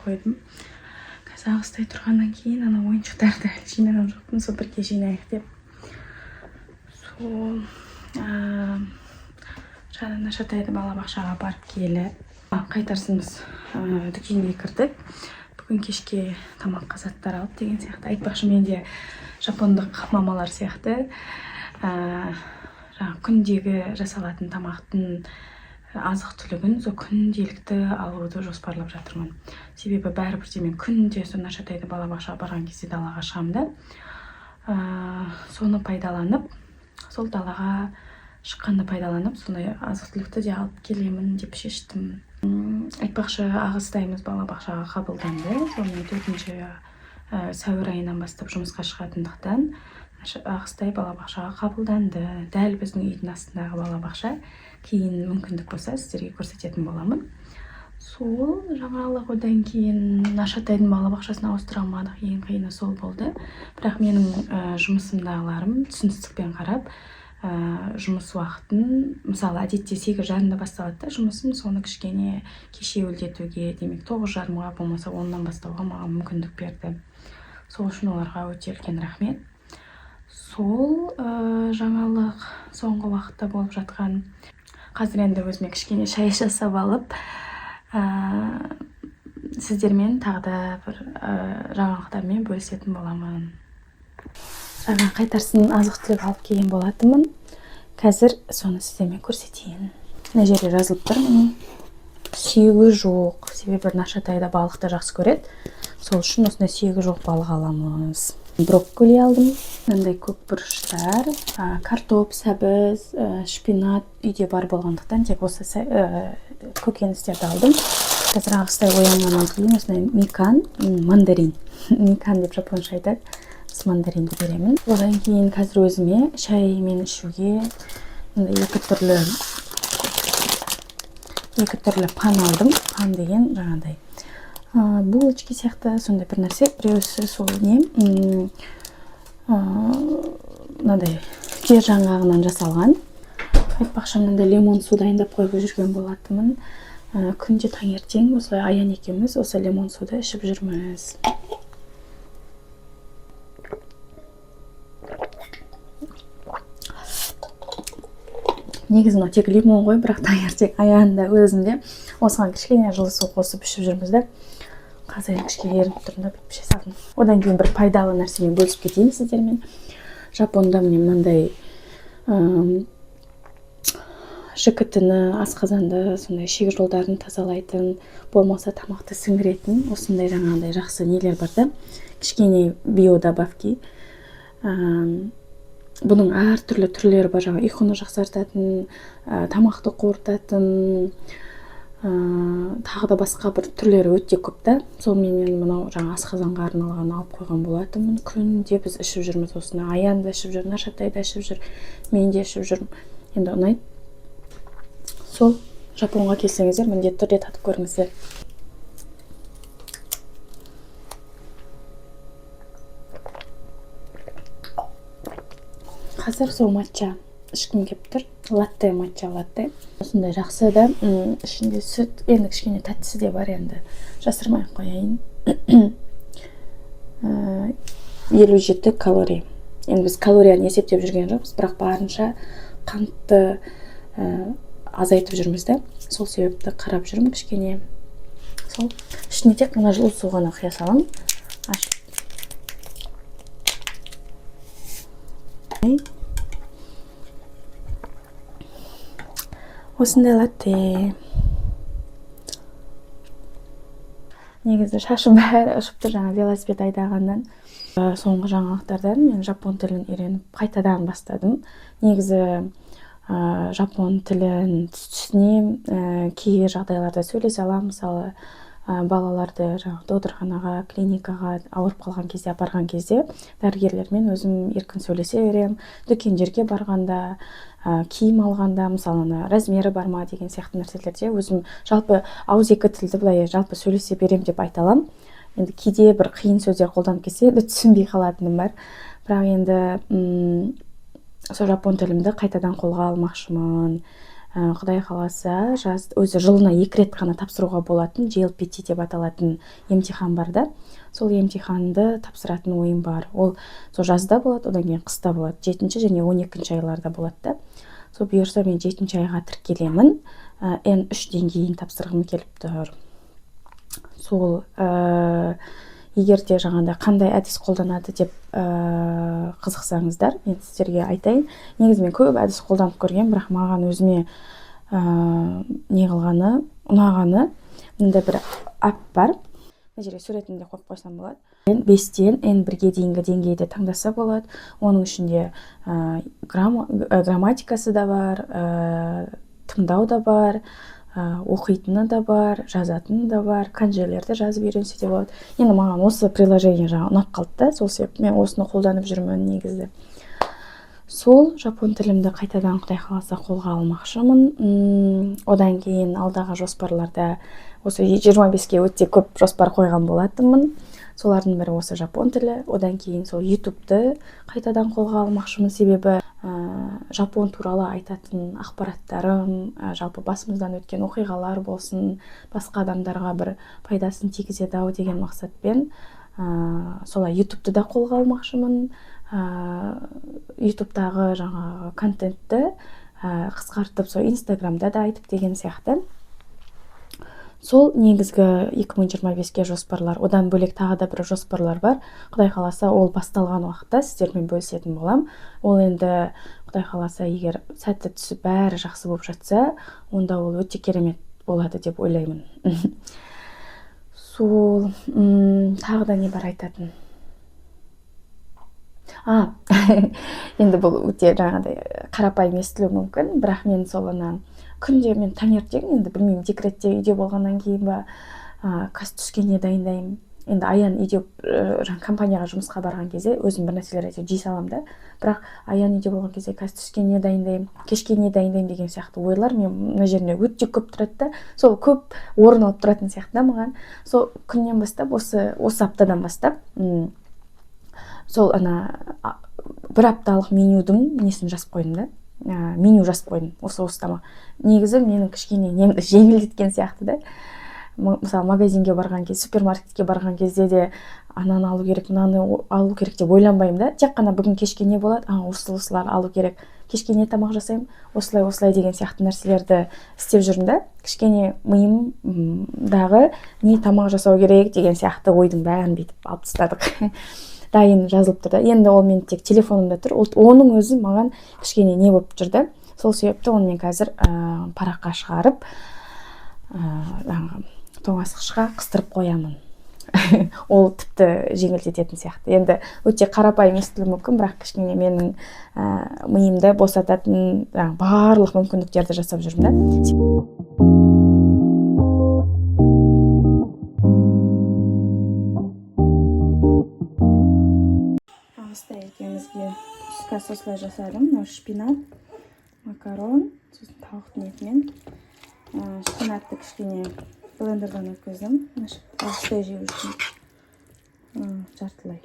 қойдым. Қазір ағыстай тұрғаннан кейін ана ойыншықтарды жинаған жоқпын, сол бірге жинайық деп. Сол жаңа Нашатайды балабақшаға барып келіп, қайтарсымыз дүкенге кірдік. Бүгін кешке тамаққа заттар алып деген сияқты. Айтпақшы, менде жапондық мамалар сияқты күндегі жасалатын тамақтың азық түлігін сол күнделікті алуды жоспарлап жатырмын. Себебі бәрібір мен күнде сол Нашатайды балабақшаға барған кезде далаға шығамын да. Соны пайдаланып, сол далаға шыққанды пайдаланып, сондай азық түлікті де алып келемін деп шештім. Айтпақшы, Ағыстайымыз балабақшаға қабылданды. Сонымен 4-ші сәуір айынан бастап жұмысқа шығатындықтан Ағыстай балабақшаға қабылданды. Дәл біздің үйдің астындағы балабақша. Кейін мүмкіндік болса сіздерге көрсететін боламын. Сол жаңалық. Одан кейін Нашатайдың балабақшасына ауыстыра алмадық. Ең қиыны сол болды. Бірақ менің жұмысымдағыларым түсіністікпен қарап, жұмыс уақытын, мысалы, әдетте 8:30-да басталады да жұмысым, соны кішкене кешеуілдетуге, демек 9:30-ға болмаса 10-нан бастауға маған мүмкіндік берді. Сол үшін оларға өте үлкен рахмет. Сол жаңалық соңғы уақытта болып жатқан. Қазір енді өзіме кішкене шай жасап алып, сіздермен тағы да бір жаңалықтармен бөлісетін боламын. Жаңа қайтарсын азық түлік алып келген болатынмын. Қазір соны сіздермен көрсетейін. Мына жерде жазылып тұр. Сүйегі жоқ. Себебі Нашатайда балықты жақсы көреді. Сол үшін осындай сүйегі жоқ балық аламыз. Брокколи алдым. Мынандай көкбұрыштар, картоп, сәбіз, шпинат үйде бар болғандықтан тек осы көкөністерді алдым. Қазір Ағыстай оянғаннан кейін осындай микан, мандарин. Микан деп жапонша айтады. Мандаринді беремін. Одан кейін қазір өзіме шаймен ішуге екі түрлі пан алдым. Пан деген жаңағыдай булочки сияқты сондай бір нәрсе. Біреусі сол мынадай жер жаңғағынан жасалған. Айтпақшы, мынандай лимон су дайындап қойып жүрген болатынмын. Күнде таңертең осылай Аян екеуміз осы лимон суды ішіп жүрміз. Негізі тек лимон ғой, бірақ таңертең Аянда өзінде осыған кішкене жылы су қосып ішіп жүрміз да. Қазір кішкене ерініп тұрмын да, бүйтіп іше салдым. Одан кейін бір пайдалы нәрсемен бөлісіп кетейін сіздермен. Жапонда міне мынандай ЖКТ-ні, асқазанды, сондай ішек жолдарын тазалайтын, болмаса тамақты сіңіретін, осындай жаңағындай жақсы нелер бар да. Кішкене биодобавки. Бұның әр түрлі түрлері бар, жаңа ұйқыны жақсартатын, тамақты қорытатын, тағы да басқа бір түрлері өте көп та. Сонымен мен мынау жаңа асқазанға арналған алып қойған болатынмын. Күнде біз ішіп жүрміз осыны. Аян да ішіп жүр, Нашатайда ішіп жүр, мен де ішіп жүрмін. Енді ұнайды. Сол Жапонға келсеңіздер, міндетті түрде татып көріңіздер. Қазір сол матча ішкім кеп тұр. Латте, матча латте. Осындай жақсы да, ішінде сүт, енді кішкене тәттісі де бар енді. Жасырмай қояйын. 57 калория. Енді біз калорияны есептеп жүрген жоқпыз, бірақ барынша қантты азайтып жүрміз да. Сол себепті қарап жүрмін кішкене. Сол ішіне тек мына жылы су ғана құя саламын. Осындай латте. Негізі шашым бәрі ұшып тұр жаңа велосипед айдағаннан. Соңғы жаңалықтардан мен жапон тілін үйреніп қайтадан бастадым. Негізі жапон тілін түсінем, кей жағдайларда сөйлесе аламын. Мысалы, балаларды додырханаға, клиникаға ауырып қалған кезде, апарған кезде дәрігерлермен өзім еркін сөйлесе берем. Дүкендерге барғанда, киім алғанда, мысалы, размері бар ма деген сияқты нәрселерде өзім жалпы ауызекі тілді былай жалпы сөйлесе берем деп айта аламын. Енді кейде бір қиын сөздер қолданып кетсе, түсінбей қалатыным бар. Бірақ енді сол жапон тілімді қайтадан қолға алмақшымын. Құдай қаласа өзі жылына 2 рет қана тапсыруға болатын GLPT деп аталатын емтихан бар да. Сол емтиханды тапсыратын ойым бар. Ол сол жазда болады, одан кейін қыста болады. 7 және 12 айларда болады да. Сол бұйырса мен 7 айға тіркелемін. N3 деңгейін тапсырғым келіп тұр. Сол егер де жаңағыдай қандай әдіс қолданады деп қызықсаңыздар, мен сіздерге айтайын. Негізі мен көп әдіс қолданып көрген, бірақ маған өзіме не қылғаны, ұнағаны, мында бір ап бар. Мына жерге суретінде қойып қойсам болады. 5-тен N1-ге дейінгі деңгейді таңдаса болады. Оның ішінде грамматикасы да бар, тыңдау да бар, оқитыны да бар, жазатыны да бар, канжелерді жазып үйренсе де болады. Енді маған осы приложение жаңа ұнап қалды да, сол себепті мен осыны қолданып жүрмін негізі. Сол жапон тілімді қайтадан Құдай қаласа қолға алмақшымын. Одан кейін алдағы жоспарларда осы 25-ке өте көп жоспар қойған болатынмын. Солардың бірі осы жапон тілі. Одан кейін сол YouTube-ды қайтадан қолға алмақшымын, себебі жапон туралы айтатын ақпараттарым, жалпы басымыздан өткен оқиғалар болсын, басқа адамдарға бір пайдасын тигізеді ау деген мақсатпен солай YouTube-ды да қолға алмақшымын. YouTube-дағы жаңағы контентті қысқартып сол Instagram-да да айтып деген сияқты. Сол негізгі 2025-ке жоспарлар. Одан бөлек тағы да бір жоспарлар бар. Құдай қаласа ол басталған уақытта сіздермен бөлісетін болам. Ол енді Құдай қаласа егер сәтті түсіп бәрі жақсы болып жатса, онда ол өте керемет болады деп ойлаймын. Сол тағы да не бар айтатын. Енді бұл өте жаңағыдай қарапайым естілуі мүмкін, бірақ мен солына күнде мен таңертең, енді білмеймін, декретте үйде болғаннан кейін ба, кас түскенде дайындаймын. Енді Аян үйде компанияға жұмысқа барған кезде өзім бір нәрселер айтып жей салам да, бірақ Аян үйде болған кезде кас түскенде дайындаймын, кешке не дайындаймын деген сияқты ойлар мен мына жеріне өте көп тұрады да, сол көп орын алып тұратын сияқты да маған. Сол күннен бастап, осы аптадан бастап, сол бір апталық менюдің несін жазып қойдым да. Меню жазып қойдым, осы тамақ. Негізі менің кішкене немді жеңілдеткен сияқты да. Мысалы магазинге барған кезде, супермаркетке барған кезде де ананы алу керек, мынаны алу керек деп ойланбаймын да. Тек қана бүгін кешке не болады? Осылар алу керек. Кешке не тамақ жасаймын? Осылай деген сияқты нәрселерді істеп жүрмін да. Кішкене миымдағы не тамақ жасау керек деген сияқты ойдың бәрін бүйтіп алып тастадық. Дайын жазылып тұрды. Енді ол мен тек телефонымда тұр. Оның өзі маған кішкене не болып жүрді. Сол себепті оны мен қазір параққа шығарып, тоңазытқышқа қыстырып қоямын. Ол тіпті жеңілдететін сияқты. Енді өте қарапайым естілуі мүмкін, бірақ кішкене менің миымды босататын барлық мүмкіндіктерді жасап жүрмін да. Екеумізге түскасы осылай жасадым. Шпинат, макарон, сосын тауықтың етімен. Шпинатты кішкене блендердан өткіздім. Осылай жеу үшін жартылай.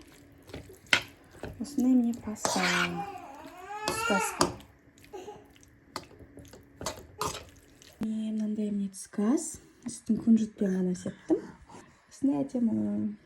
Осындай міне паста түскасы. Мынандай міне түскас. Үстін күнжітпен ғана сеттім. Осындай әдемі.